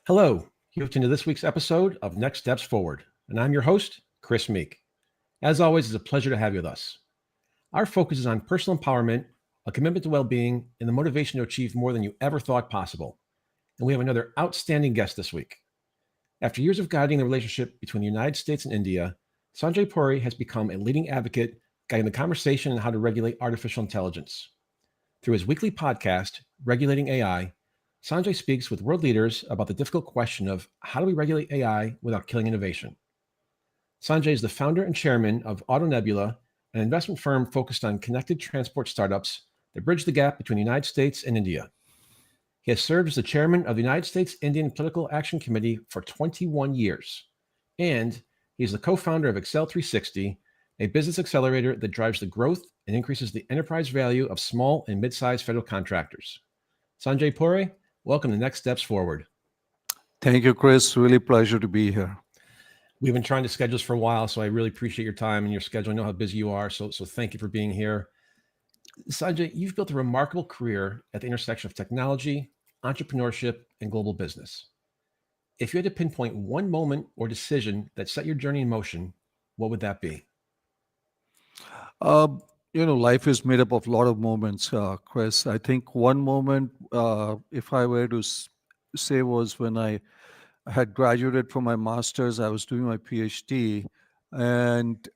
Hello, you've tuned to this week's episode of Next Steps Forward, and I'm your host, Chris Meek. As always, it's a pleasure to have you with us. Our focus is on personal empowerment, a commitment to well-being, and the motivation to achieve more than you ever thought possible. And we have another outstanding guest this week. After years of guiding the relationship between the United States and India, Sanjay Puri has become a leading advocate guiding the conversation on how to regulate artificial intelligence. Through his weekly podcast, Regulating AI, Sanjay speaks with world leaders about the difficult question of how do we regulate AI without killing innovation. Sanjay is the founder and chairman of AutoNebula, an investment firm focused on connected transport startups that bridge the gap between the United States and India. He has served as the chairman of the United States Indian Political Action Committee for 21 years, and he is the co-founder of Excel 360, a business accelerator that drives the growth and increases the enterprise value of small and mid-sized federal contractors. Sanjay Puri, welcome to Next Steps Forward. Thank you, Chris. Really pleasure to be here. We've been trying to schedule this for a while, so I really appreciate your time and your schedule. I know how busy you are, so thank you for being here. Sanjay, you've built a remarkable career at the intersection of technology, entrepreneurship, and global business. If you had to pinpoint one moment or decision that set your journey in motion, what would that be? Life is made up of a lot of moments, Chris. I think one moment, if I were to say, was when I had graduated from my master's. I was doing my PhD, and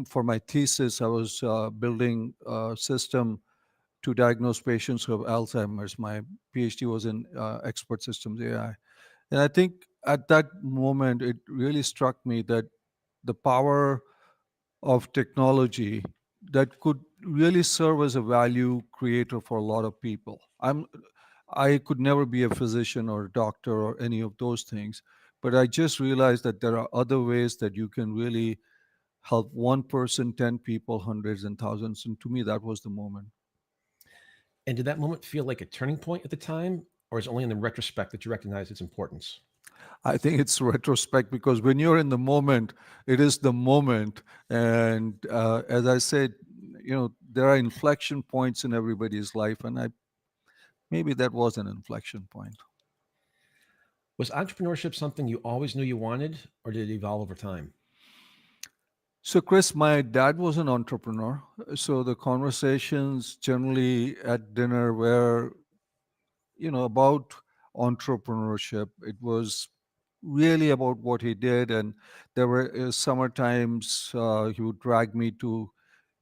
for my thesis, I was building a system to diagnose patients who have Alzheimer's. My PhD was in expert systems AI. And I think at that moment, it really struck me that the power of technology that could really serve as a value creator for a lot of people. I could never be a physician or a doctor or any of those things, but I just realized that there are other ways that you can really help one person, 10 people, hundreds and thousands. And to me, that was the moment. And did that moment feel like a turning point at the time, or is it only in the retrospect that you recognize its importance? I think it's retrospect, because when you're in the moment, it is the moment. And as I said, there are inflection points in everybody's life, and maybe that was an inflection point. Was entrepreneurship something you always knew you wanted, or did it evolve over time? So, Chris, my dad was an entrepreneur. So the conversations generally at dinner were, about entrepreneurship. It was really about what he did. And there were summer times he would drag me to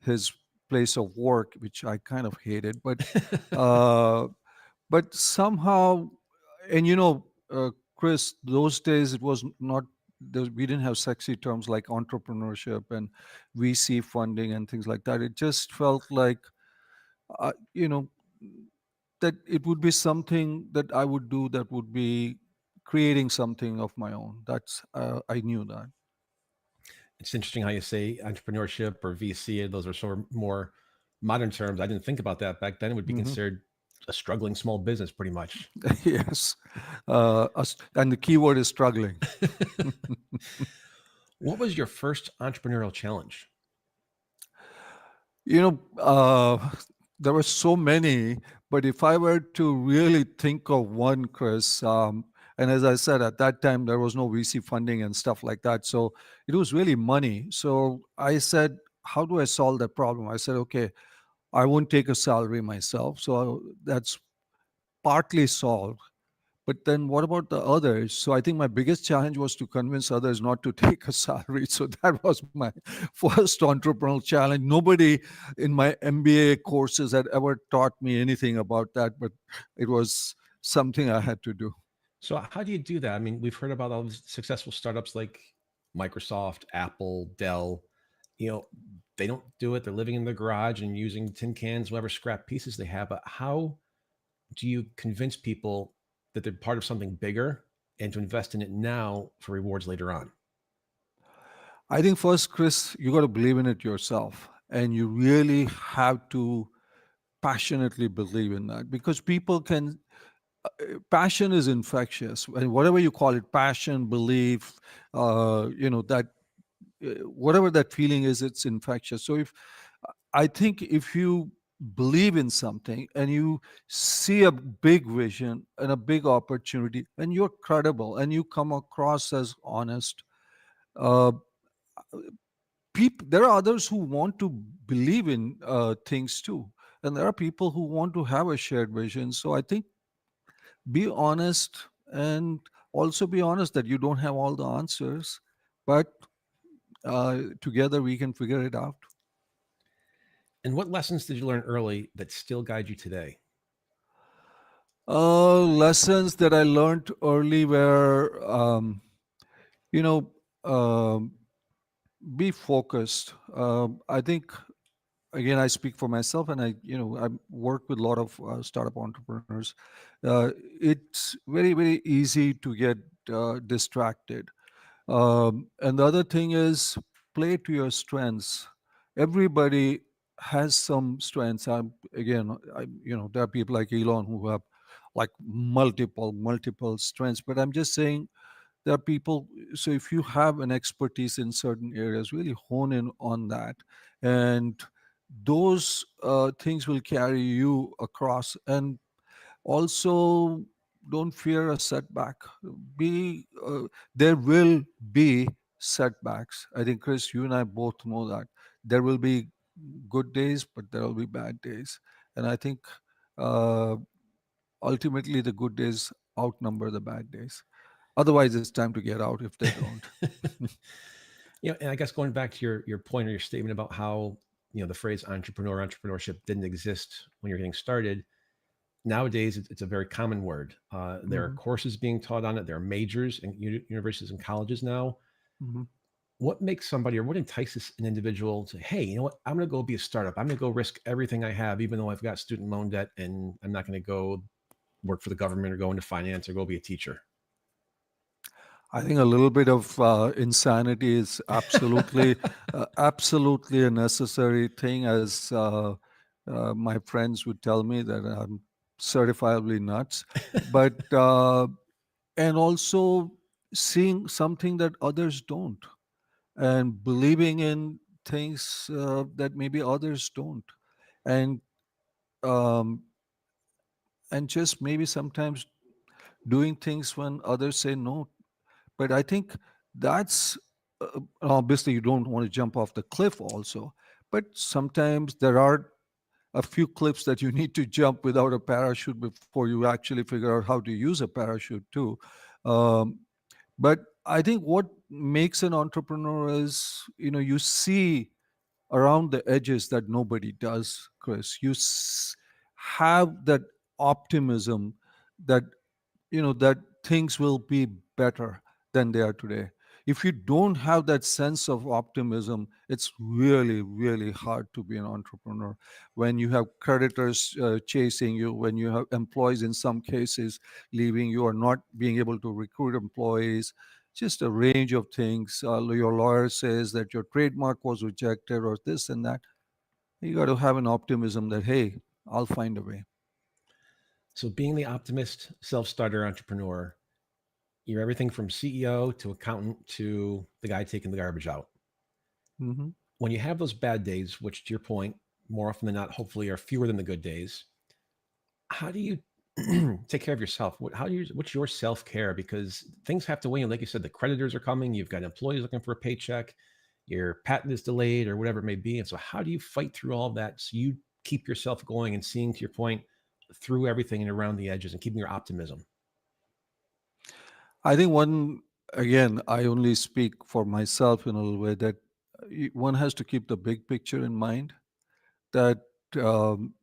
his place of work, which I kind of hated. But somehow, and Chris, those days it was not, we didn't have sexy terms like entrepreneurship and VC funding and things like that. It just felt like, uh, you know, that it would be something that I would do that would be creating something of my own. I knew that. It's interesting how you say entrepreneurship or VC. Those are sort of more modern terms. I didn't think about that back then. It would be considered a struggling small business, pretty much. Yes. And the key word is struggling. What was your first entrepreneurial challenge? There were so many, but if I were to really think of one, Chris, and as I said, at that time, there was no VC funding and stuff like that. So it was really money. So I said, how do I solve that problem? I said, okay, I won't take a salary myself. So that's partly solved. But then what about the others? So I think my biggest challenge was to convince others not to take a salary. So that was my first entrepreneurial challenge. Nobody in my MBA courses had ever taught me anything about that, but it was something I had to do. So how do you do that? I mean, we've heard about all these successful startups like Microsoft, Apple, Dell. They don't do it. They're living in their garage and using tin cans, whatever scrap pieces they have. But how do you convince people that they're part of something bigger and to invest in it now for rewards later on? I think first, Chris, you got to believe in it yourself. And you really have to passionately believe in that, because people can, passion is infectious. And whatever you call it, passion, belief, that whatever that feeling is, it's infectious. So I think if you believe in something and you see a big vision and a big opportunity and you're credible and you come across as honest, uh, there are others who want to believe in things too, and there are people who want to have a shared vision. So I think be honest, and also be honest that you don't have all the answers, but together we can figure it out. And what lessons did you learn early that still guide you today? Lessons that I learned early were, you know, um, be focused. I think, again, I speak for myself, and I work with a lot of startup entrepreneurs. It's very, very easy to get distracted. And the other thing is, play to your strengths. Everybody has some strengths. There are people like Elon who have like multiple strengths. But I'm just saying, there are people. So if you have an expertise in certain areas, really hone in on that, and those things will carry you across. And also, don't fear a setback. Be There will be setbacks. I think, Chris, you and I both know that there will be good days, but there will be bad days. And I think uh, ultimately the good days outnumber the bad days. Otherwise, it's time to get out if they don't. And I guess going back to your point or your statement about how the phrase entrepreneurship didn't exist when you're getting started. Nowadays, it's a very common word. There are Mhm, courses being taught on it. There are majors in universities and colleges now. mhm. What makes somebody, or what entices an individual to, hey, you know what, I'm going to go be a startup. I'm going to go risk everything I have, even though I've got student loan debt, and I'm not going to go work for the government or go into finance or go be a teacher. I think a little bit of insanity is absolutely a necessary thing. As my friends would tell me that I'm certifiably nuts, but and also seeing something that others don't, and believing in things that maybe others don't, and um, and just maybe sometimes doing things when others say no. But I think that's obviously you don't want to jump off the cliff also, but sometimes there are a few cliffs that you need to jump without a parachute before you actually figure out how to use a parachute too. um, but I think what makes an entrepreneur is, you see around the edges that nobody does, Chris. Have that optimism that that things will be better than they are today. If you don't have that sense of optimism, it's really, really hard to be an entrepreneur. When you have creditors chasing you, when you have employees in some cases leaving you, or not being able to recruit employees, just a range of things. Your lawyer says that your trademark was rejected, or this and that. You got to have an optimism that, hey, I'll find a way. So being the optimist, self-starter entrepreneur, you're everything from CEO to accountant to the guy taking the garbage out. Hmm. When you have those bad days, which to your point, more often than not, hopefully are fewer than the good days, how do you take care of yourself? What's your self-care? Because things have to wait. Like you said, the creditors are coming. You've got employees looking for a paycheck. Your patent is delayed or whatever it may be. And so how do you fight through all of that so you keep yourself going and seeing, to your point, through everything and around the edges and keeping your optimism? I think again, I only speak for myself in a little way, that one has to keep the big picture in mind. That um,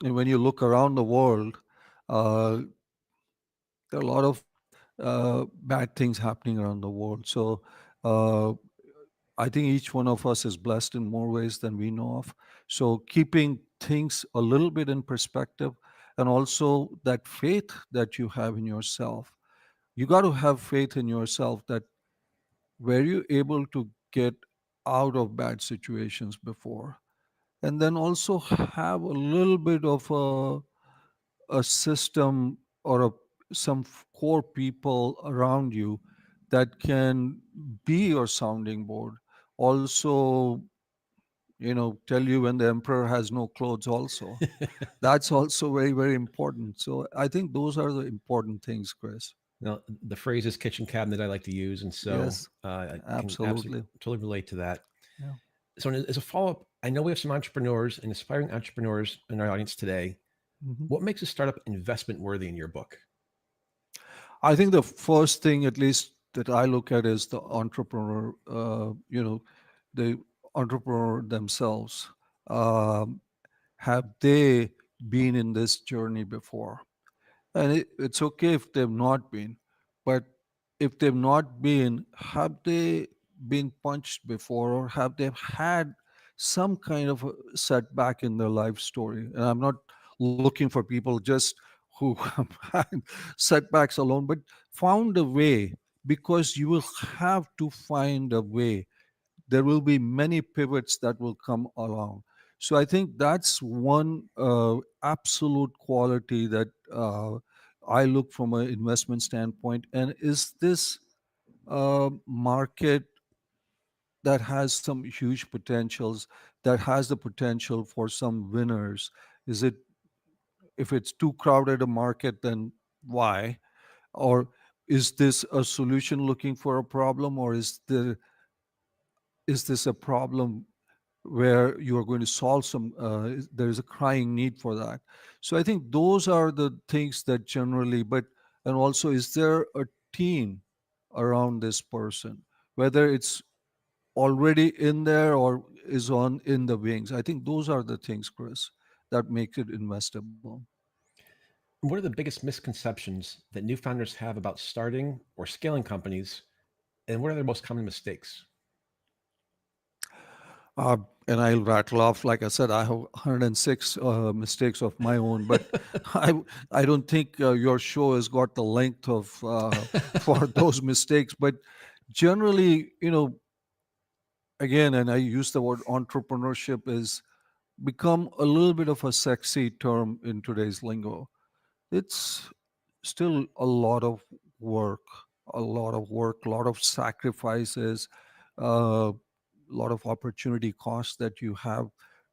when you look around the world, uh, there are a lot of bad things happening around the world. So uh, I think each one of us is blessed in more ways than we know of. So keeping things a little bit in perspective, and also that faith that you have in yourself. You got to have faith in yourself that were you able to get out of bad situations before, and then also have a little bit of a system, or some core people around you that can be your sounding board. Also, tell you when the emperor has no clothes also. That's also very, very important. So I think those are the important things, Chris. Now, the phrase is kitchen cabinet I like to use, and so Yes, I can absolutely absolutely. totally relate to that. Yeah. So, as a follow up, I know we have some entrepreneurs and aspiring entrepreneurs in our audience today. Mhm. What makes a startup investment worthy in your book? I think the first thing, at least that I look at, is the entrepreneur themselves. Um, have they been in this journey before? And it's okay if they've not been, but if they've not been, have they been punched before, or have they had some kind of a setback in their life story? And I'm not looking for people just who have had setbacks alone, but found a way, because you will have to find a way. There will be many pivots that will come along. So I think that's one absolute quality that I look from an investment standpoint. And is this market that has some huge potentials, that has the potential for some winners? Is it, if it's too crowded a market, then why? Or is this a solution looking for a problem, or is this a problem where you are going to solve some, there is a crying need for that? So I think those are the things that generally, but, and also, is there a team around this person, whether it's already in there or is on in the wings? I think those are the things, Chris, that make it investable. What are the biggest misconceptions that new founders have about starting or scaling companies, and what are their most common mistakes? Uh, and I'll rattle off. Like I said, I have 106 mistakes of my own, but I I don't think your show has got the length of for those mistakes. But generally, again, and I use the word entrepreneurship, is become a little bit of a sexy term in today's lingo. It's still a lot of work, a lot of sacrifices, a lot of opportunity costs that you have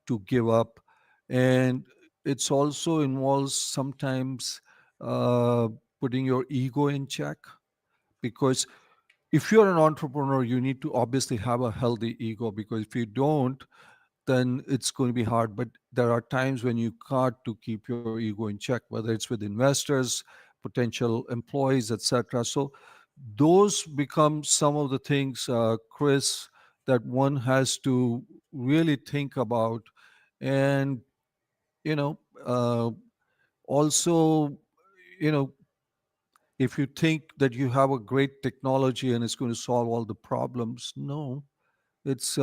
to give up. And it's also involves sometimes uh, putting your ego in check, because if you're an entrepreneur, you need to obviously have a healthy ego, because if you don't, then it's going to be hard. But there are times when you got to keep your ego in check, whether it's with investors, potential employees, etc. So those become some of the things, Chris, that one has to really think about. And you know uh, also, you know if you think that you have a great technology and it's going to solve all the problems, no. It's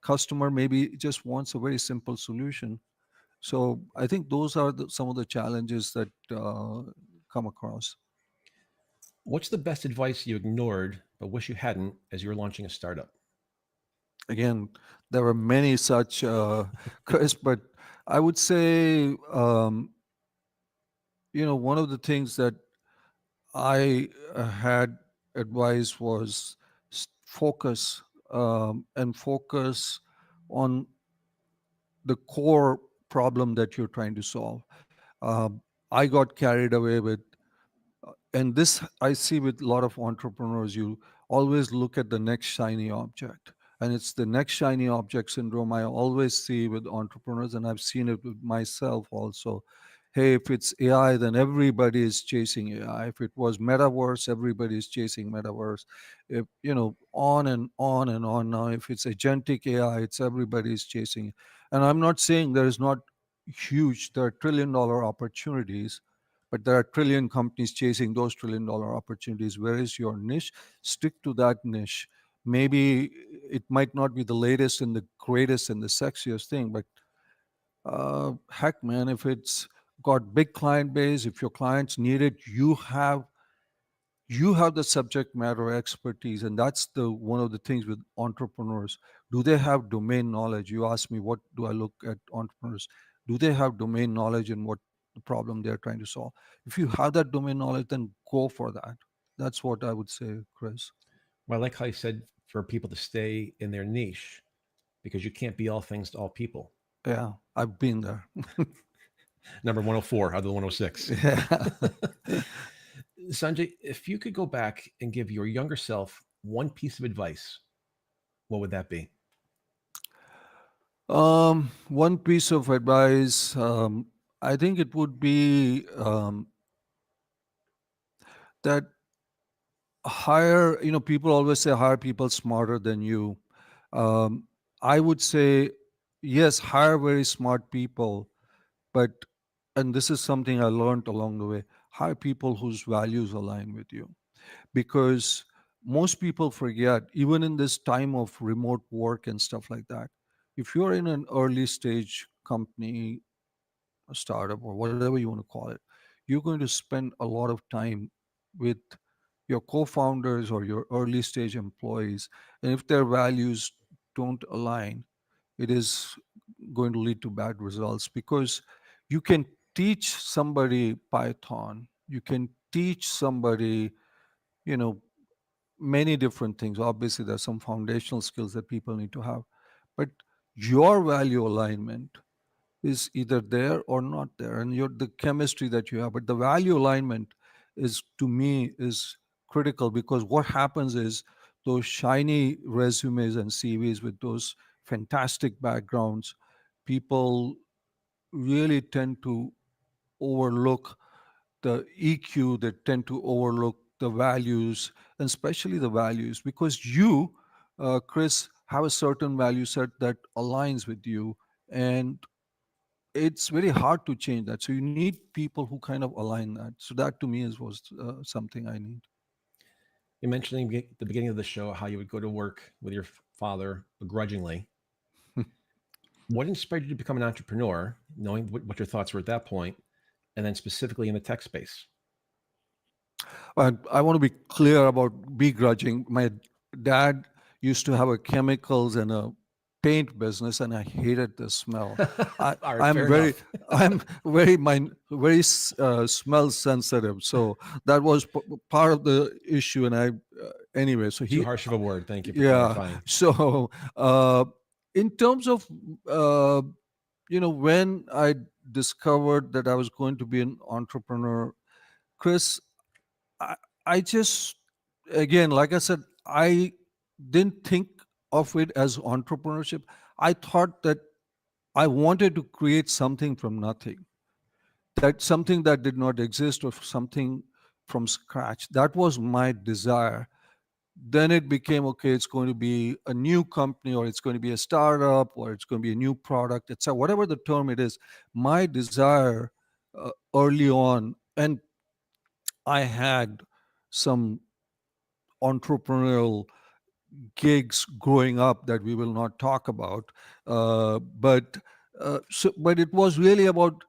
customer maybe just wants a very simple solution. So I think those are some of the challenges that come across. What's the best advice you ignored but wish you hadn't as you were launching a startup? Again, there are many such, Chris, but I would say, one of the things that I had advised was focus, and focus on the core problem that you're trying to solve. I got carried away with, and this I see with a lot of entrepreneurs. You always look at the next shiny object, and it's the next shiny object syndrome I always see with entrepreneurs, and I've seen it with myself also. Hey, if it's AI, then everybody is chasing AI. If it was metaverse, everybody is chasing metaverse. If on and on and on. Now if it's agentic AI, it's everybody is chasing it. And I'm not saying there is not huge, there are trillion-dollar opportunities, but there are trillion companies chasing those trillion-dollar opportunities. Where is your niche? Stick to that niche. Maybe it might not be the latest and the greatest and the sexiest thing, but heck, man, if it's got big client base, if your clients need it, you have the subject matter expertise. And that's the one of the things with entrepreneurs. Do they have domain knowledge? You ask me, what do I look at entrepreneurs? Do they have domain knowledge in what the problem they're trying to solve? If you have that domain knowledge, then go for that. That's what I would say, Chris. Well, I like how you said for people to stay in their niche. because you can't be all things to all people. Yeah, I've been there. Number 104 out of the 106. Yeah. Sanjay, if you could go back and give your younger self one piece of advice, what would that be? One piece of advice, I think it would be that hire, people always say hire people smarter than you. Um, I would say, yes, hire very smart people, but, and this is something I learned along the way, hire people whose values align with you. Because most people forget, even in this time of remote work and stuff like that, if you're in an early stage company, a startup, or whatever you want to call it, you're going to spend a lot of time with your co-founders or your early stage employees, and if their values don't align, it is going to lead to bad results. Because you can teach somebody Python, you can teach somebody, you know many different things. Obviously there's some foundational skills that people need to have, but your value alignment is either there or not there, and your the chemistry that you have, but the value alignment is, to me, is critical. Because what happens is those shiny resumes and CVs with those fantastic backgrounds, people really tend to overlook the EQ, they tend to overlook the values, and especially the values, because you, Chris, have a certain value set that aligns with you, and it's very hard to change that. So you need people who kind of align that. So that to me is was something I need. You mentioned at the beginning of the show how you would go to work with your father begrudgingly. What inspired you to become an entrepreneur, knowing what your thoughts were at that point, and then specifically in the tech space? I want to be clear about begrudging. My dad used to have a chemicals and a paint business, and I hated the smell. I, All right, I'm fair very, enough. I'm very, very smell sensitive. So that was part of the issue. And anyway, so Too he, harsh of a word. Thank you for yeah. clarifying. So in terms of, when I discovered that I was going to be an entrepreneur, Chris, I, I just, again, like I said, I didn't think of it as entrepreneurship. I thought that I wanted to create something from nothing, that something that did not exist, or something from scratch. That was my desire. Then it became, okay, it's going to be a new company, or it's going to be a startup, or it's going to be a new product, etc. Whatever the term it is, my desire early on, and I had some entrepreneurial gigs growing up that we will not talk about. But it was really about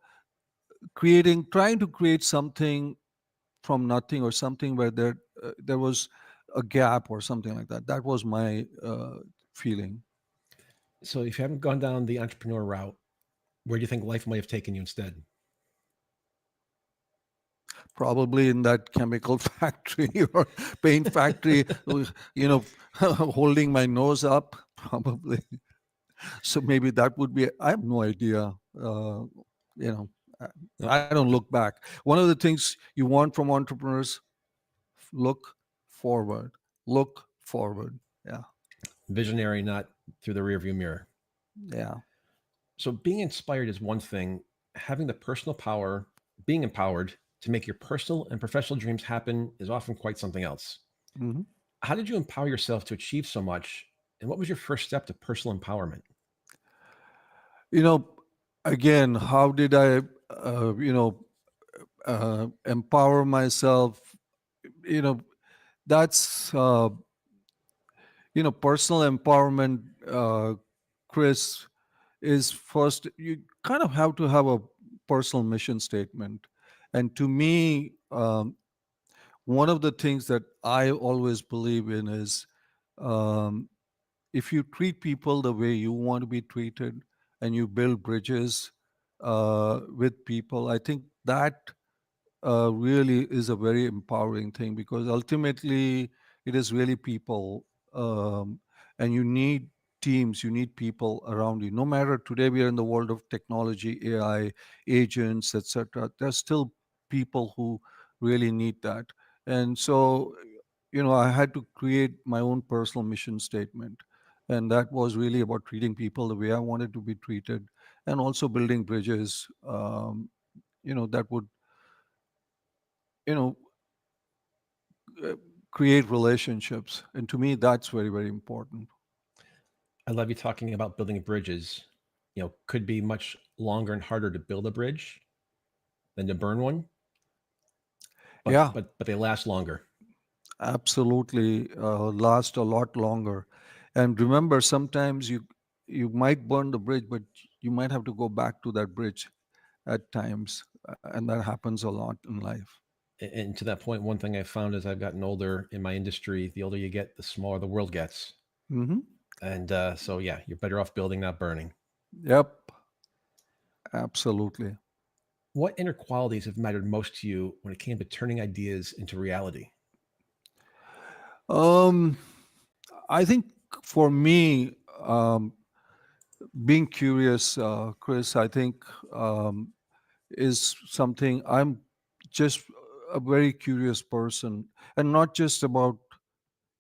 trying to create something from nothing, or something where there was a gap or something like that. That was my feeling. So, if you haven't gone down the entrepreneur route, where do you think life might have taken you instead? Probably in that chemical factory or paint factory, holding my nose up, probably. So maybe that would be, I have no idea. You know, I No, I don't look back. One of the things you want from entrepreneurs, look forward, look forward. Yeah. visionary, not through the rearview mirror. Yeah. So, being inspired is one thing. Having the personal power, being empowered to make your personal and professional dreams happen is often quite something else. Hmm. How did you empower yourself to achieve so much? And what was your first step to personal empowerment? You know, Again, how did I, empower myself? You know, that's, personal empowerment, Chris, is first, you kind of have to have a personal mission statement. And to me, one of the things that I always believe in is, um, if you treat people the way you want to be treated, and you build bridges with people, I think that really is a very empowering thing, because ultimately it is really people, and you need teams, you need people around you. No matter, today we are in the world of technology, AI, agents, etc. There's still people who really need that. And so, I had to create my own personal mission statement. And that was really about treating people the way I wanted to be treated, and also building bridges, that would, you know, uh, create relationships. And to me, that's very, very important. I love you talking about building bridges. Could be much longer and harder to build a bridge than to burn one, but Yeah, but but they last longer. absolutely, last a lot longer. And remember, sometimes you might burn the bridge, but you might have to go back to that bridge at times, and that happens a lot in life. And to that point, one thing I've found as I've gotten older in my industry, the older you get, the smaller the world gets. Hmm. And so, yeah, you're better off building, not burning. Yep, absolutely. What inner qualities have mattered most to you when it came to turning ideas into reality? Um, I think for me, being curious, Chris, I think is something. I'm just a very curious person, and not just about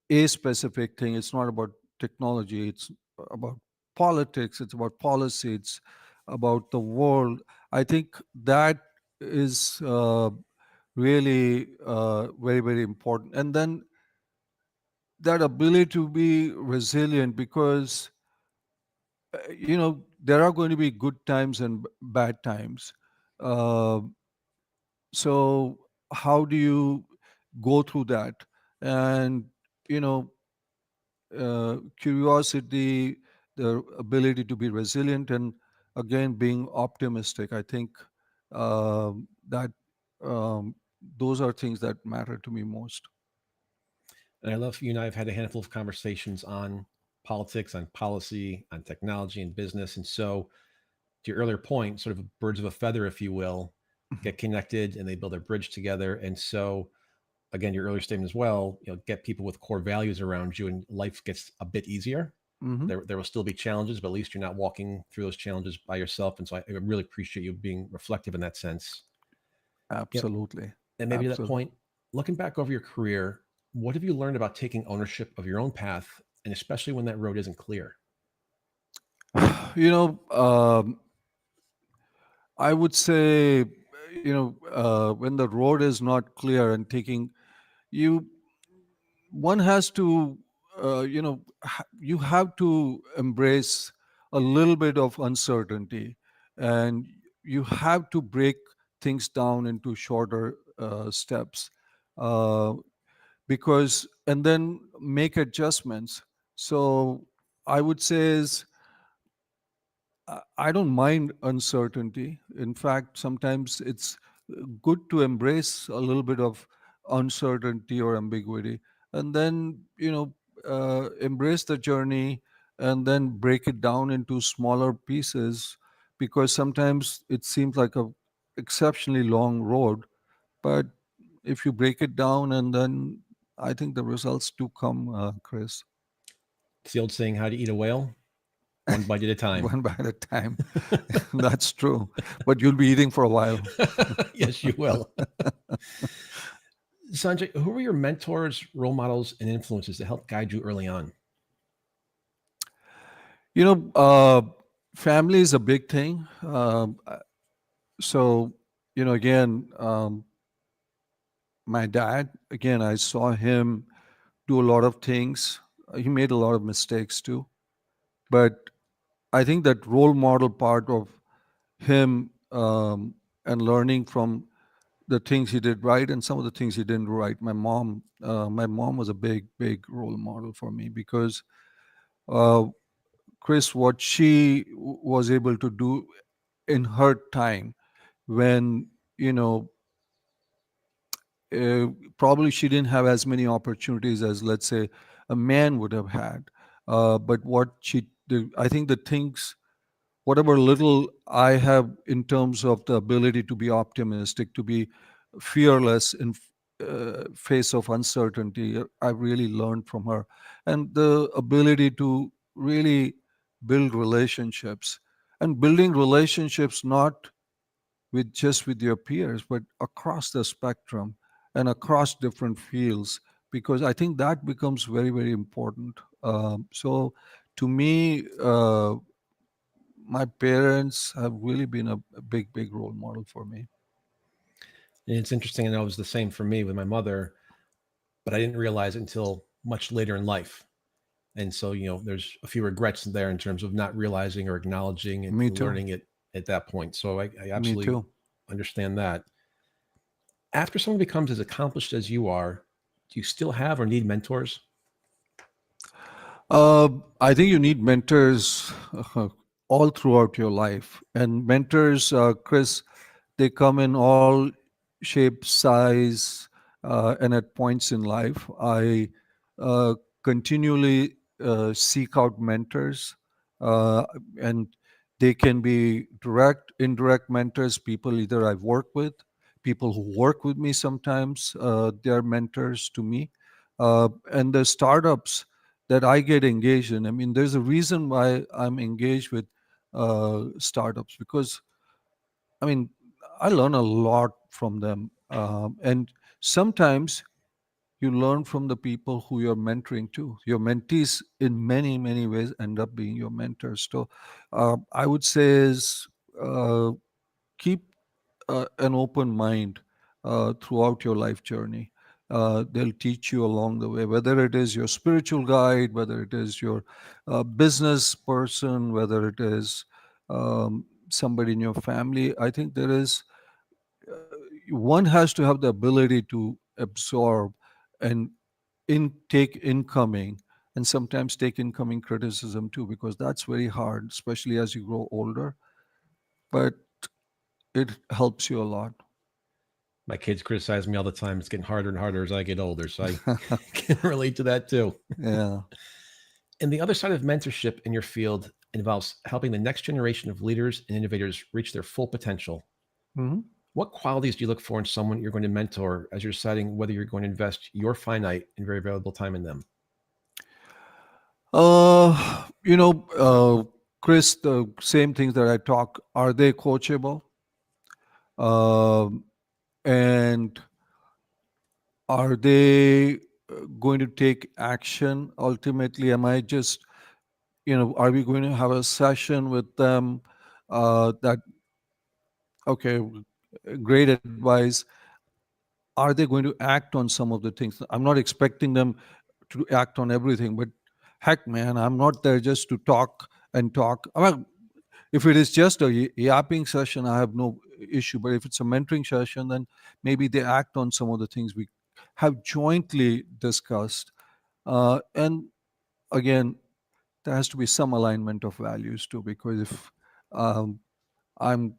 a specific thing. It's not about technology. It's about politics. It's about policy. It's about the world. I think that is really very, very important. And then that ability to be resilient, because there are going to be good times and bad times. Uh, so how do you go through that? And you know curiosity, the ability to be resilient, and again being optimistic. I think that um, those are things that matter to me most. And I love you and I have had a handful of conversations on politics, on policy, on technology and business. And so, to your earlier point, sort of birds of a feather, if you will, get connected and they build a bridge together. And so, again, your earlier statement as well, get people with core values around you, and life gets a bit easier. Hmm. There will still be challenges, but at least you're not walking through those challenges by yourself. And so, I really appreciate you being reflective in that sense. Yep. Absolutely. And maybe to that Absolutely. point, looking back over your career, what have you learned about taking ownership of your own path, and especially when that road isn't clear? you know I would say, when the road is not clear and taking you one has to you have to embrace a little bit of uncertainty, and you have to break things down into shorter steps, uh, because and then make adjustments. So I would say is, I don't mind uncertainty. In fact, sometimes it's good to embrace a little bit of uncertainty or ambiguity, and then embrace the journey, and then break it down into smaller pieces, because sometimes it seems like a exceptionally long road, but if you break it down, and then I think the results do come, Chris. It's the old saying, how to eat a whale, one bite at a time. One bite at a time. That's true. But you'll be eating for a while. Yes, you will. Sanjay, who were your mentors, role models, and influences that helped guide you early on? You know, uh, Family is a big thing. So, again, my dad, again, I saw him do a lot of things. He made a lot of mistakes too. But I think that role model part of him, and learning from the things he did right and some of the things he didn't do right. My mom was a big, big role model for me, because uh, Chris, what she was able to do in her time, when you know probably she didn't have as many opportunities as, let's say, a man would have had. But what she did, I think the things, whatever little I have in terms of the ability to be optimistic, to be fearless in face of uncertainty, I really learned from her. And the ability to really build relationships, and building relationships not with just with your peers, but across the spectrum and across different fields, because I think that becomes very, very important. So to me, my parents have really been a big, big role model for me. And it's interesting. I know it was the same for me with my mother, but I didn't realize it until much later in life. And so, there's a few regrets there in terms of not realizing or acknowledging it, Me too. learning it at that point. So I Me absolutely too. understand that. After someone becomes as accomplished as you are, do you still have or need mentors? I think you need mentors all throughout your life. And mentors, Chris, they come in all shapes, size, and at points in life. I continually seek out mentors, uh, and they can be direct, indirect mentors, people either I've worked with, people who work with me sometimes, they are mentors to me. And the startups that I get engaged in. I mean, there's a reason why I'm engaged with startups, because I mean, I learn a lot from them. And sometimes you learn from the people who you're mentoring too. Your mentees, in many, many ways, end up being your mentors. So I would say is uh, keep an open mind throughout your life journey. They'll teach you along the way, whether it is your spiritual guide, whether it is your business person, whether it is somebody in your family. I think there is one has to have the ability to absorb and take incoming, and sometimes take incoming criticism too, because that's very hard, especially as you grow older. But it helps you a lot. My kids criticize me all the time. It's getting harder and harder as I get older. So I can relate to that too. Yeah. And the other side of mentorship in your field involves helping the next generation of leaders and innovators reach their full potential. Mhm. What qualities do you look for in someone you're going to mentor as you're deciding whether you're going to invest your finite and very valuable time in them? Uh, you know, Chris, the same things that I talk, are they coachable? Um, and are they going to take action ultimately? Am I just, are we going to have a session with them that, okay, great advice? Are they going to act on some of the things? I'm not expecting them to act on everything, but heck, man, I'm not there just to talk and talk. Well, if it is just a yapping session, I have no issue. But if it's a mentoring session, then maybe they act on some of the things we have jointly discussed. And again, there has to be some alignment of values too, because if um, I'm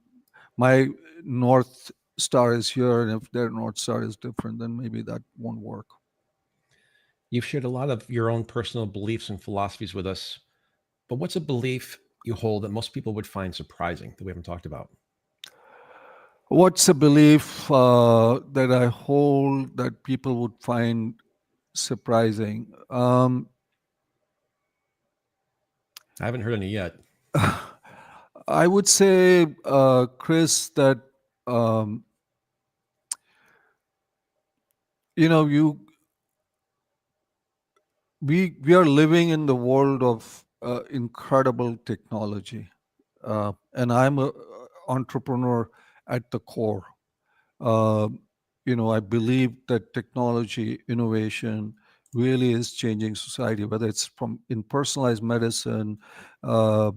my north star is here, and if their north star is different, then maybe that won't work. You've shared a lot of your own personal beliefs and philosophies with us, but what's a belief you hold that most people would find surprising that we haven't talked about? What's a belief that I hold that people would find surprising? I haven't heard any yet. I would say, Chris, that um, you we are living in the world of incredible technology, and I'm a entrepreneur at the core. Um, I believe that technology innovation really is changing society, whether it's from in personalized medicine, uh,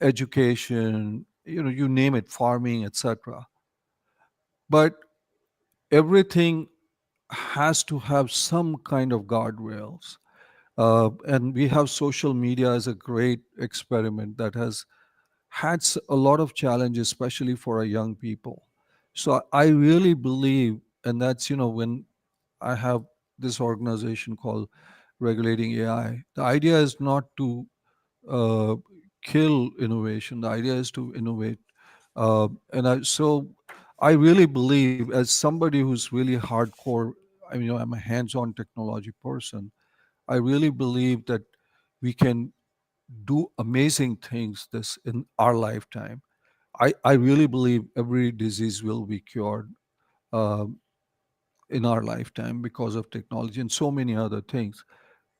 education, you name it, farming, etc. But everything has to have some kind of guardrails. And we have social media as a great experiment that has had a lot of challenges, especially for our young people. So I really believe, and that's, when I have this organization called Regulating AI, the idea is not to uh, kill innovation. The idea is to innovate. So I really believe, as somebody who's really hardcore, I mean, I'm a hands-on technology person. I really believe that we can do amazing things this in our lifetime. I really believe every disease will be cured uh, in our lifetime because of technology and so many other things.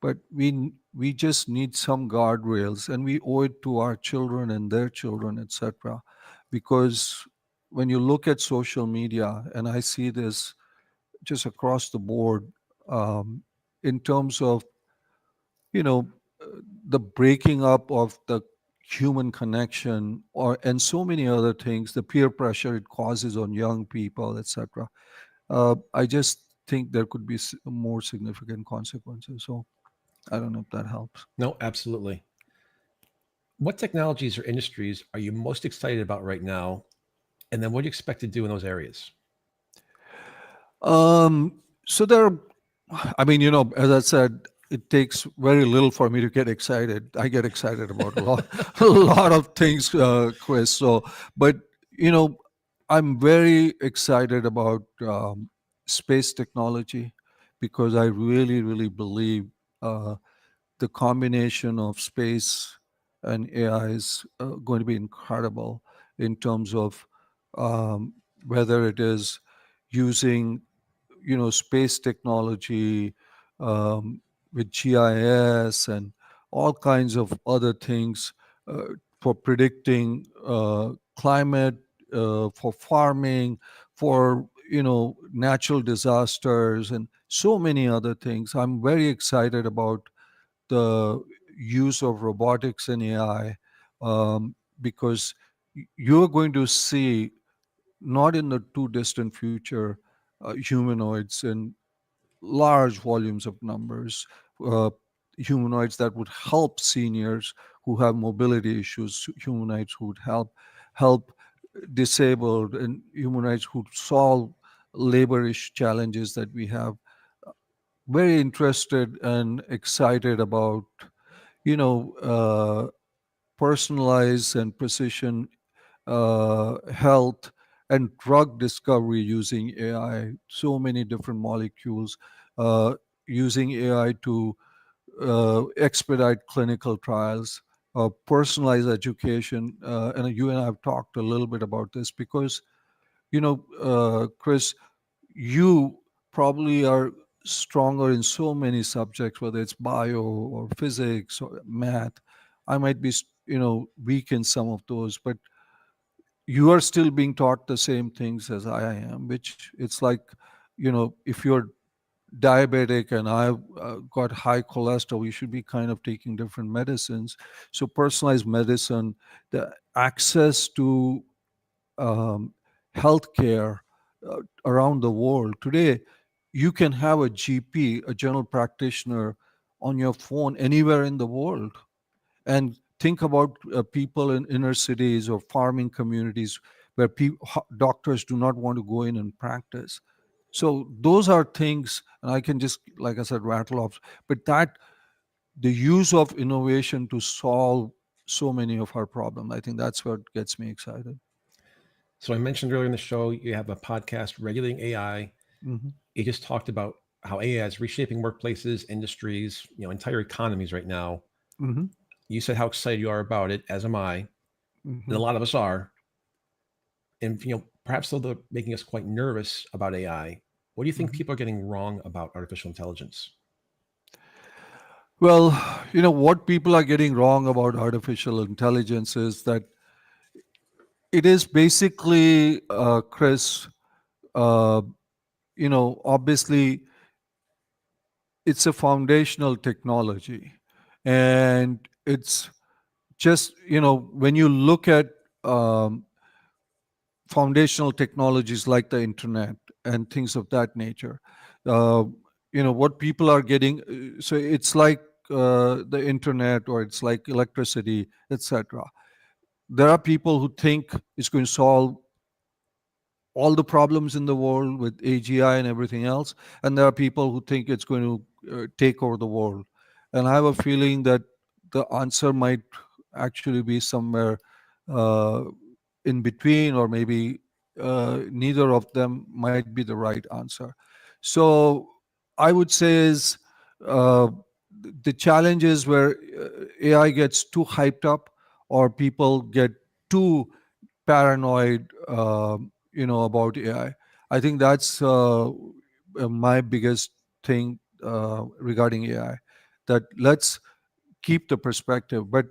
But we just need some guardrails, and we owe it to our children and their children, etc. Because when you look at social media, and I see this just across the board, in terms of you know the breaking up of the human connection, or and so many other things, the peer pressure it causes on young people, etc. I just think there could be more significant consequences. So I don't know if that helps. No, absolutely. What technologies or industries are you most excited about right now? And then what do you expect to do in those areas? So there are, I mean, as I said, it takes very little for me to get excited. I get excited about a lot, a lot of things, Chris. So, but you know, I'm very excited about space technology because I really, really believe uh, the combination of space and AI is going to be incredible in terms of um, whether it is using space technology um, with GIS and all kinds of other things uh, for predicting climate, for farming, for natural disasters, and so many other things. I'm very excited about the use of robotics and AI because you're going to see, not in the too distant future, humanoids in large volumes of numbers, uh, humanoids that would help seniors who have mobility issues, humanoids who would help disabled, and humanoids who solve labor challenges that we have. Very interested and excited about you know uh, personalized and precision health and drug discovery using AI, so many different molecules, uh, using AI to expedite clinical trials, personalized education. And you and I have talked a little bit about this because, Chris, you probably are stronger in so many subjects, whether it's bio or physics or math. I might be, weak in some of those, but you are still being taught the same things as I am, which it's like, if you're diabetic and I've got high cholesterol, we should be kind of taking different medicines. So personalized medicine, the access to um, healthcare around the world today, you can have a GP, a general practitioner, on your phone anywhere in the world. And think about people in inner cities or farming communities where doctors do not want to go in and practice. So those are things, and I can just, like I said, rattle off. But that the use of innovation to solve so many of our problems, I think that's what gets me excited. So I mentioned earlier in the show, you have a podcast, Regulating AI. Hmm. You just talked about how AI is reshaping workplaces, industries, entire economies right now. Hmm. You said how excited you are about it, as am I, and a Hmm. lot of us are. And perhaps though they're making us quite nervous about AI. What do you think Hmm. people are getting wrong about artificial intelligence? Well, what people are getting wrong about artificial intelligence is that it is basically, Chris, uh, obviously it's a foundational technology. And it's just, when you look at um, foundational technologies like the internet and things of that nature, uh, what people are getting, so it's like the internet, or it's like electricity, etc. There are people who think it's going to solve all the problems in the world with AGI and everything else. And there are people who think it's going to take over the world. And I have a feeling that the answer might actually be somewhere uh, in between, or maybe neither of them might be the right answer. So I would say is uh, the challenge is where AI gets too hyped up, or people get too paranoid, about AI. I think that's my biggest thing regarding AI. That let's keep the perspective, but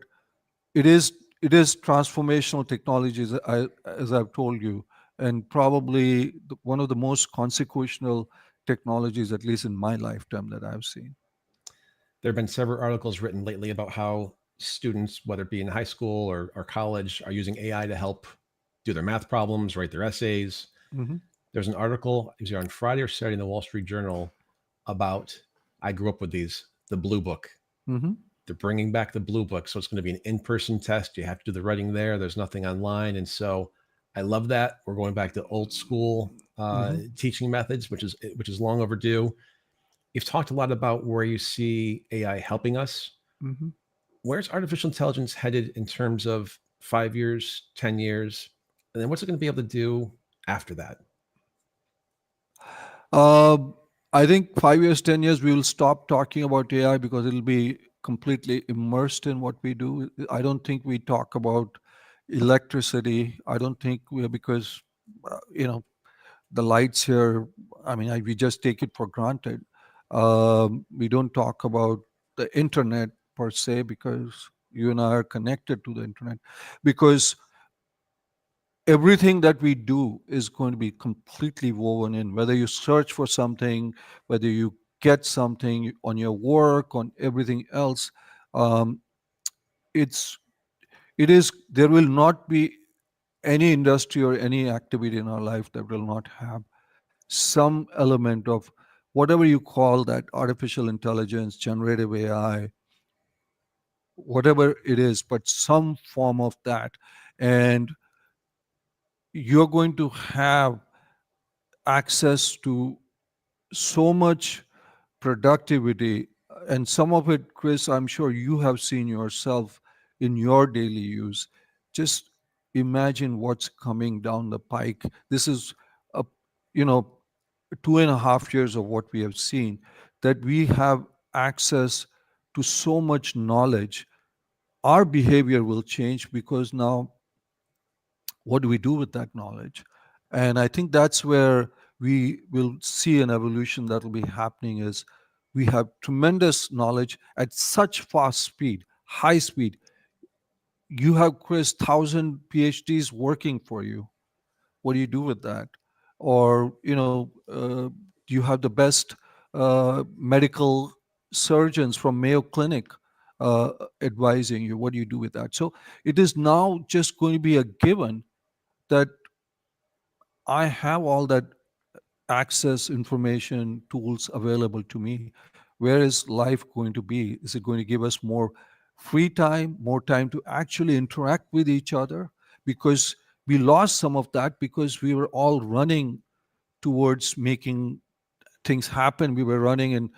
it is it is transformational technologies, as I've told you, and probably one of the most consequential technologies, at least in my lifetime, that I've seen. There have been several articles written lately about how students, whether it be in high school or college, are using AI to help do their math problems, write their essays. Hmm. There's an article, it was either on Friday or Saturday in the Wall Street Journal about, I grew up with these, the Blue Book. Hmm. They're bringing back the Blue Book. So it's going to be an in person test. You have to do the writing there. There's nothing online. And so I love that. We're going back to old school Hmm. teaching methods, which is long overdue. You've talked a lot about where you see AI helping us. Hmm. Where's artificial intelligence headed in terms of 5 years, 10 years? And then what's it going to be able to do after that? Um, I think 5 years, 10 years, we will stop talking about AI because it'll be completely immersed in what we do. I don't think we talk about electricity. I don't think we, because the lights here. I mean, we just take it for granted. We don't talk about the internet per se, because you and I are connected to the internet, because everything that we do is going to be completely woven in, whether you search for something, whether you get something on your work, on everything else. um, it's it is There will not be any industry or any activity in our life that will not have some element of whatever you call that, artificial intelligence, generative AI, whatever it is, but some form of that. And you're going to have access to so much productivity. And some of it, Chris, I'm sure you have seen yourself in your daily use. Just imagine what's coming down the pike. This is a, you know 2.5 years of what we have seen, that we have access to so much knowledge. Our behavior will change, because now what do we do with that knowledge? And I think that's where we will see an evolution that will be happening. Is we have tremendous knowledge at such fast speed, high speed. You have, Chris, 1,000 PhDs working for you. What do you do with that? Or you have the best medical surgeons from Mayo Clinic advising you. What do you do with that? So it is now just going to be a given that I have all that access, information, tools available to me. Where is life going to be? Is it going to give us more free time, more time to actually interact with each other? Because we lost some of that, because we were all running towards making things happen. We were running and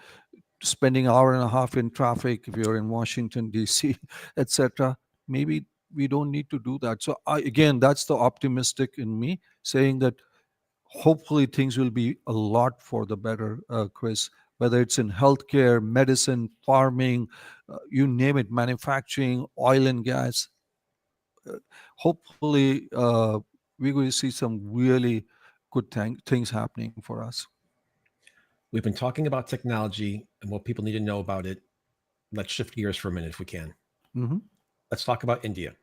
spending hour and a half in traffic if you're in Washington D.C., etc. Maybe we don't need to do that. So again, that's the optimistic in me, saying that hopefully things will be a lot for the better, Chris. Whether it's in healthcare, medicine, farming, you name it, manufacturing, oil and gas. Uh, Hopefully, we're going to see some really good things happening for us. We've been talking about technology and what people need to know about it. Let's shift gears for a minute if we can. Hmm. Let's talk about India.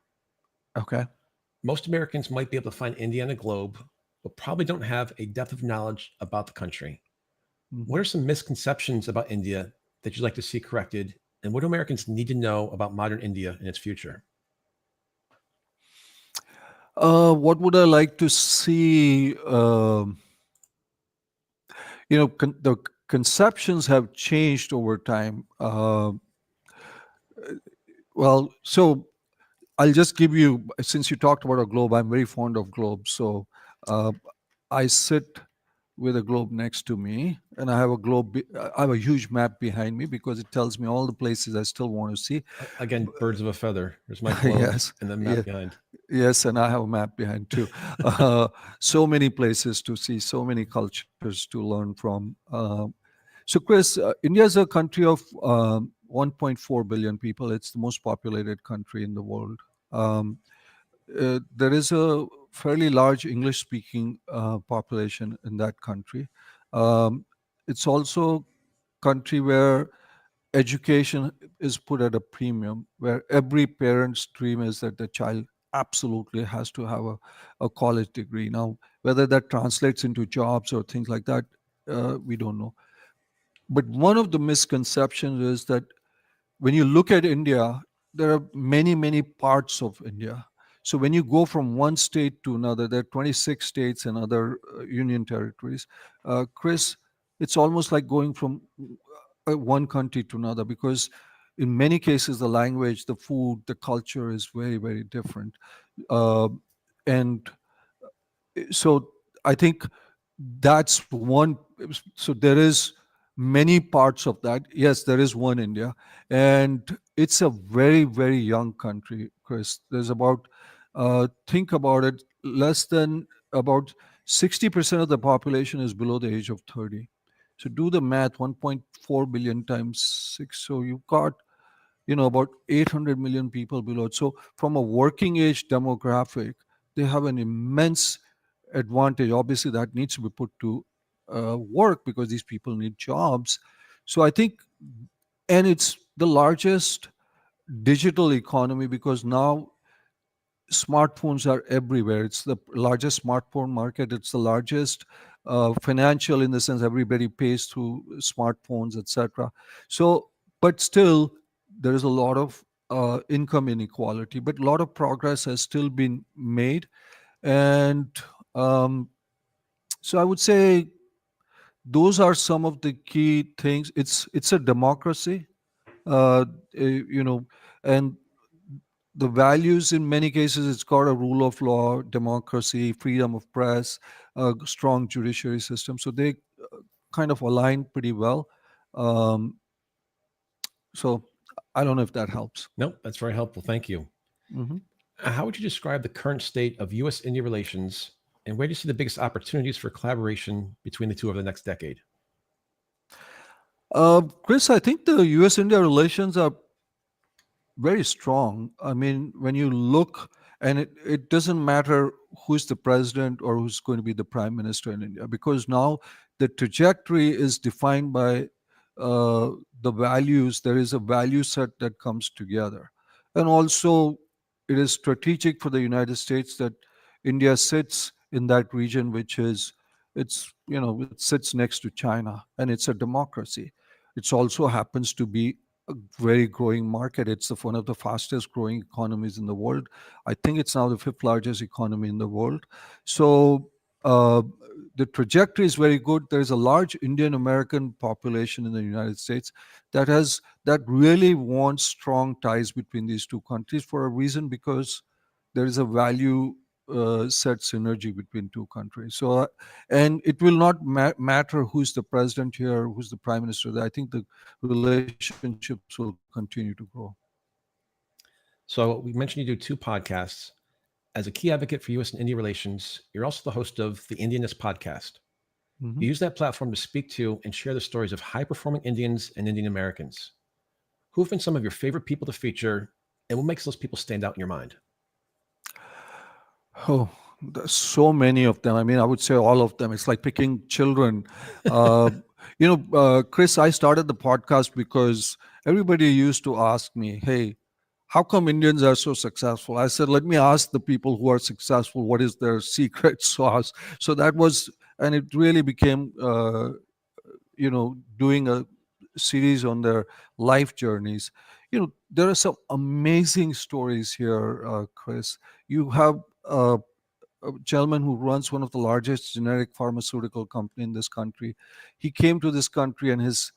Okay. Most Americans might be able to find India on a globe, but probably don't have a depth of knowledge about the country. What Hmm. are some misconceptions about India that you'd like to see corrected? And what do Americans need to know about modern India and its future? What would I like to see? The conceptions have changed over time. So I'll just give you, since you talked about a globe, I'm very fond of globes. So uh, I sit with a globe next to me, and I have I have a huge map behind me, because it tells me all the places I still want to see. Again, birds of a feather. There's my globe Yes, and the yeah, map behind. yes, and I have a map behind too. So many places to see, so many cultures to learn from. So, Chris, India is a country of 1.4 billion people. It's the most populated country in the world. Um, there is a fairly large English speaking population in that country. Um, it's also country where education is put at a premium, where every parent's dream is that the child absolutely has to have a college degree. Now, whether that translates into jobs or things like that, we don't know. But one of the misconceptions is that when you look at India, there are many, many parts of India. So when you go from one state to another, there are 26 states and other union territories. Chris, it's almost like going from one country to another, because in many cases the language, the food, the culture is very, very different. Uh, and so I think that's one. So there is many parts of that. Yes, there is one India, and it's a very, very young country, Chris. There's about think about it, less than about 60% of the population is below the age of 30. So do the math, 1.4 billion times 6, so you've got about 800 million people below it. So from a working age demographic, they have an immense advantage. Obviously, that needs to be put to work, because these people need jobs. So I think, and it's the largest digital economy, because now smartphones are everywhere. It's the largest smartphone market. It's the largest financial, in the sense everybody pays through smartphones, etc. So, but still, there is a lot of income inequality, but a lot of progress has still been made. And um, so I would say those are some of the key things. It's a democracy, uh, and the values, in many cases, it's got a rule of law, democracy, freedom of press, a strong judiciary system. So they kind of align pretty well. Um, so I don't know if that helps. Nope, that's very helpful. Thank you. Mhm. How would you describe the current state of US India relations, and where do you see the biggest opportunities for collaboration between the two over the next decade? Chris, I think the US India relations are very strong. I mean, when you look, and it doesn't matter who's the president or who's going to be the prime minister in India, because now the trajectory is defined by uh, the values. There is a value set that comes together. And also, it is strategic for the United States that India sits in that region, which is, it sits next to China, and it's a democracy. It also happens to be a very growing market. It's one of the fastest growing economies in the world. I think it's now the fifth largest economy in the world. So uh, the trajectory is very good. There is a large Indian American population in the United States that really wants strong ties between these two countries, for a reason, because there is a value set synergy between two countries. So, and it will not matter who's the president here, who's the prime minister. I think the relationships will continue to grow. So, we mentioned you do two podcasts. As a key advocate for US and India relations, you're also the host of the Indianness podcast. Mhm. You use that platform to speak to and share the stories of high performing Indians and Indian Americans. Who have been some of your favorite people to feature, and what makes those people stand out in your mind? Oh, there's so many of them. I mean, I would say all of them. It's like picking children. Uh, Chris, I started the podcast because everybody used to ask me, hey, how come Indians are so successful? I said, let me ask the people who are successful what is their secret sauce. So that was, and it really became, doing a series on their life journeys. There are some amazing stories here, Chris. You have a gentleman who runs one of the largest generic pharmaceutical company in this country. He came to this country, and his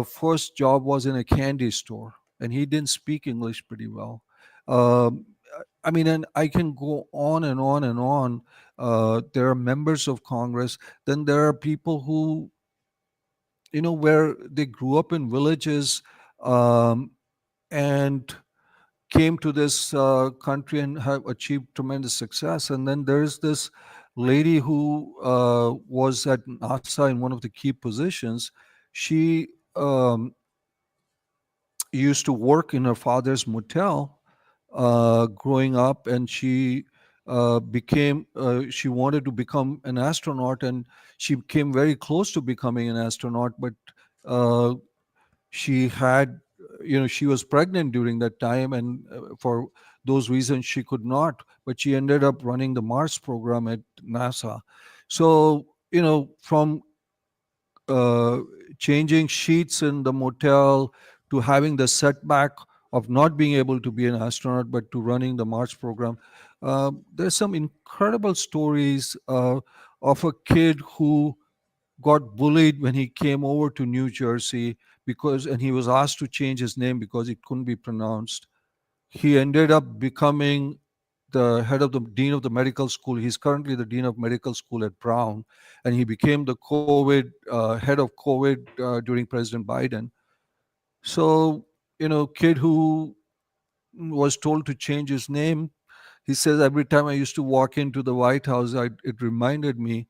first job was in a candy store, and he didn't speak English pretty well. Um, I mean, and I can go on and on and on. There are members of Congress. Then there are people who, where they grew up in villages, um, and came to this country and have achieved tremendous success. And then there's this lady who was at NASA in one of the key positions. She used to work in her father's motel growing up, and she wanted to become an astronaut, and she came very close to becoming an astronaut, but uh, she had she was pregnant during that time, and for those reasons she could not, but she ended up running the Mars program at NASA. So from uh, changing sheets in the motel to having the setback of not being able to be an astronaut but to running the Mars program. There's some incredible stories of a kid who got bullied when he came over to New Jersey and he was asked to change his name because it couldn't be pronounced. He ended up becoming the head of the dean of the medical school. He's currently the dean of medical school at Brown, and he became the head of COVID during President Biden. So, kid who was told to change his name. He says every time I used to walk into the White House, it reminded me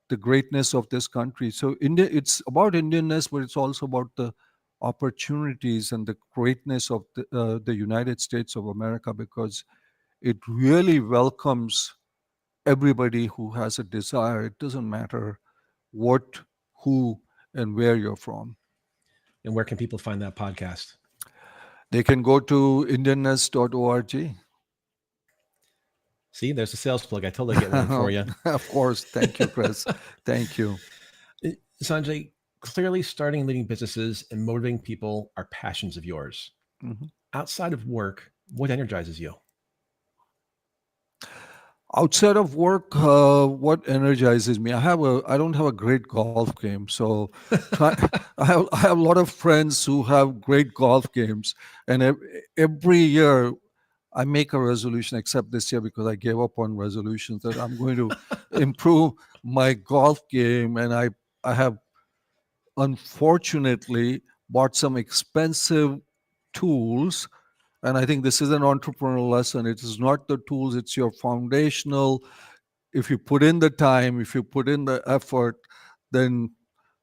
the greatness of this country. So India, it's about Indianness, but it's also about the opportunities and the greatness of the United States of America, because it really welcomes everybody who has a desire. It doesn't matter what, who, and where you're from. And where can people find that podcast? They can go to indianness.org. See, there's a sales plug. I totally get one in for you. Of course. Thank you, Chris. Thank you. Sanjay, clearly starting and leading businesses and motivating people are passions of yours. Mm-hmm. Outside of work, what energizes you? Outside of work, what energizes me? I don't have a great golf game, so I have a lot of friends who have great golf games, and every year I make a resolution, except this year because I gave up on resolutions, that I'm going to improve my golf game, and I have unfortunately bought some expensive tools. And I think this is an entrepreneurial lesson. It is not the tools, it's your foundational. If you put in the time, if you put in the effort, then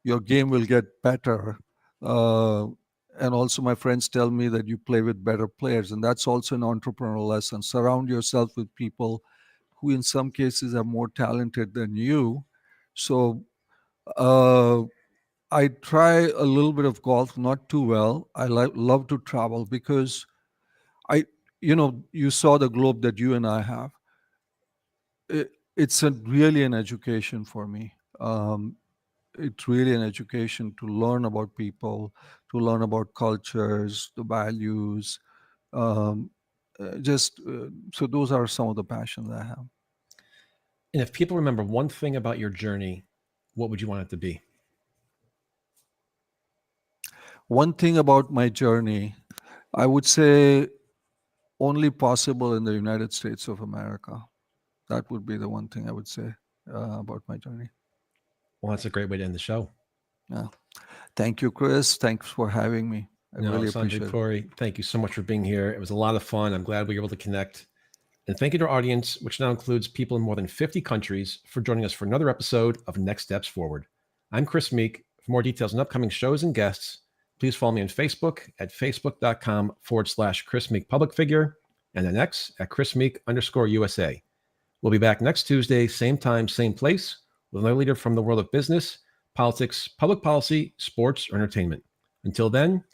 your game will get better. And also, my friends tell me that you play with better players. And that's also an entrepreneurial lesson. Surround yourself with people who, in some cases, are more talented than you. So, uh, I try a little bit of golf, not too well. I love to travel because you saw the globe that you and I have. It's really an education for me. It's really an education to learn about people, to learn about cultures, the values. Um, so those are some of the passions I have. And if people remember one thing about your journey, what would you want it to be? One thing about my journey, I would say only possible in the United States of America. That would be the one thing I would say about my journey. Well, that's a great way to end the show. Yeah. Thank you, Chris. Thanks for having me. I really appreciate Sanjay it. Puri, thank you so much for being here. It was a lot of fun. I'm glad we were able to connect. And thank you to our audience, which now includes people in more than 50 countries, for joining us for another episode of Next Steps Forward. I'm Chris Meek. For more details on upcoming shows and guests, please follow me on Facebook at facebook.com/Chris Meek Public Figure and on X at Chris Meek_USA. We'll be back next Tuesday, same time, same place, with another leader from the world of business, politics, public policy, sports, or entertainment. Until then,